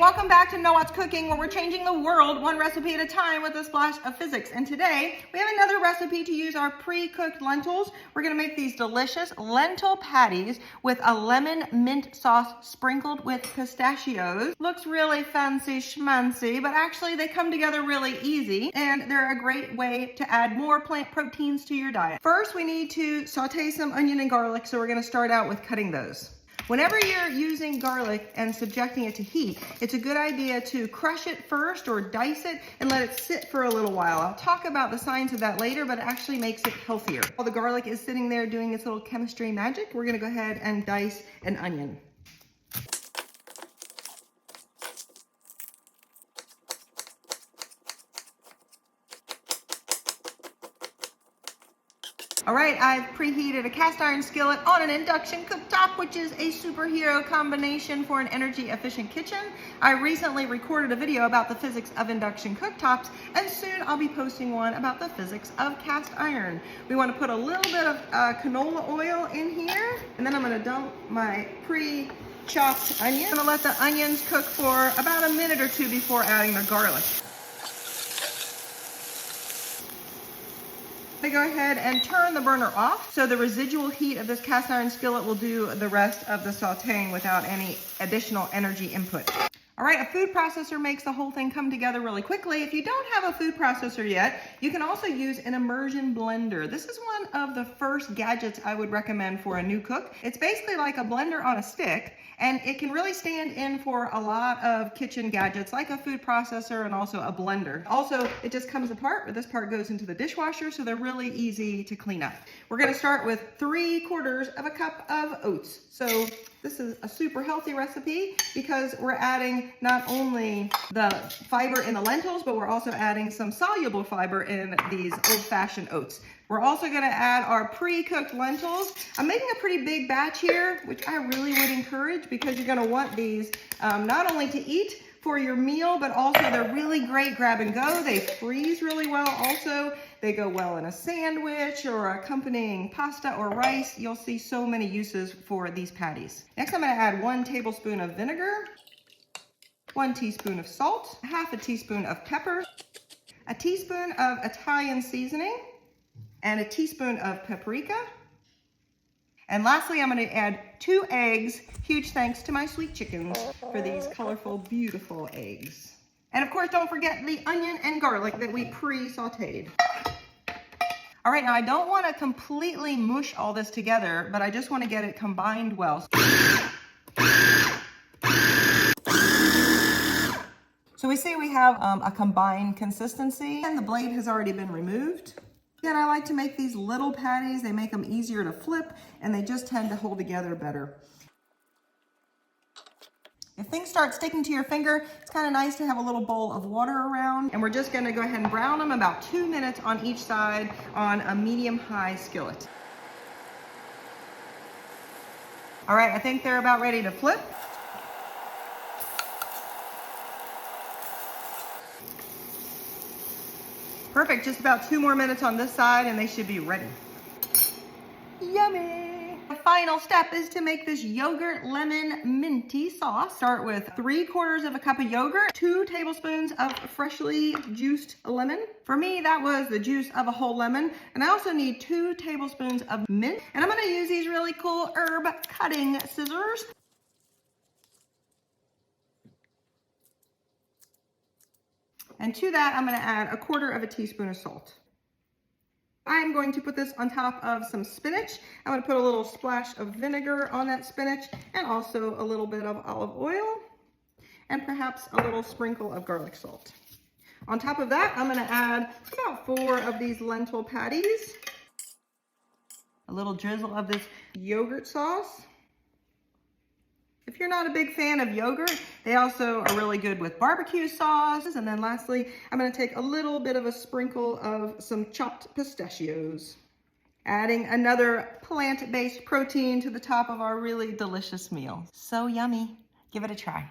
welcome back to Know What's Cooking, where we're changing the world one recipe at a time with a splash of physics. And today we have another recipe to use our pre-cooked lentils. We're going to make these delicious lentil patties with a lemon mint sauce sprinkled with pistachios. Looks really fancy schmancy, but actually they come together really easy, and they're a great way to add more plant proteins to your diet. First, we need to saute some onion and garlic, so we're going to start out with cutting those. Whenever you're using garlic and subjecting it to heat, it's a good idea to crush it first or dice it and let it sit for a little while. I'll talk about the science of that later, but it actually makes it healthier. While the garlic is sitting there doing its little chemistry magic, we're gonna go ahead and dice an onion. All right, I've preheated a cast iron skillet on an induction cooktop, which is a superhero combination for an energy efficient kitchen. I recently recorded a video about the physics of induction cooktops, and soon I'll be posting one about the physics of cast iron. We want to put a little bit of canola oil in here, and then I'm going to dump my pre-chopped onion. I'm going to let the onions cook for about a minute or two before adding the garlic. I go ahead and turn the burner off, so the residual heat of this cast iron skillet will do the rest of the sauteing without any additional energy input. All right, a food processor makes the whole thing come together really quickly. If you don't have a food processor yet, you can also use an immersion blender. This is one of the first gadgets I would recommend for a new cook. It's basically like a blender on a stick, and it can really stand in for a lot of kitchen gadgets like a food processor and also a blender. Also, it just comes apart, but this part goes into the dishwasher, so they're really easy to clean up. We're gonna start with 3/4 of a cup of oats. So this is a super healthy recipe because we're adding not only the fiber in the lentils, but we're also adding some soluble fiber in these old-fashioned oats. We're also gonna add our pre-cooked lentils. I'm making a pretty big batch here, which I really would encourage because you're gonna want these not only to eat for your meal, but also they're really great grab and go. They freeze really well also. They go well in a sandwich or accompanying pasta or rice. You'll see so many uses for these patties. Next, I'm gonna add 1 tablespoon of vinegar, 1 teaspoon of salt, 1/2 teaspoon of pepper, a teaspoon of Italian seasoning, and a teaspoon of paprika. And lastly, I'm gonna add 2 eggs. Huge thanks to my sweet chickens for these colorful, beautiful eggs. And of course, don't forget the onion and garlic that we pre-sauteed. All right, now I don't wanna completely mush all this together, but I just wanna get it combined well. So we see we have a combined consistency, and the blade has already been removed. And I like to make these little patties. They make them easier to flip, and they just tend to hold together better. If things start sticking to your finger, it's kind of nice to have a little bowl of water around. And we're just gonna go ahead and brown them about 2 minutes on each side on a medium-high skillet. All right, I think they're about ready to flip. Perfect, just about 2 more minutes on this side and they should be ready. Yummy! The final step is to make this yogurt lemon minty sauce. Start with 3/4 of a cup of yogurt, 2 tablespoons of freshly juiced lemon. For me, that was the juice of a whole lemon. And I also need 2 tablespoons of mint. And I'm gonna use these really cool herb cutting scissors. And to that, I'm gonna add 1/4 teaspoon of salt. I'm going to put this on top of some spinach. I'm gonna put a little splash of vinegar on that spinach and also a little bit of olive oil and perhaps a little sprinkle of garlic salt. On top of that, I'm gonna add about 4 of these lentil patties, a little drizzle of this yogurt sauce. If you're not a big fan of yogurt, they also are really good with barbecue sauces. And then lastly, I'm gonna take a little bit of a sprinkle of some chopped pistachios, adding another plant-based protein to the top of our really delicious meal. So yummy. Give it a try.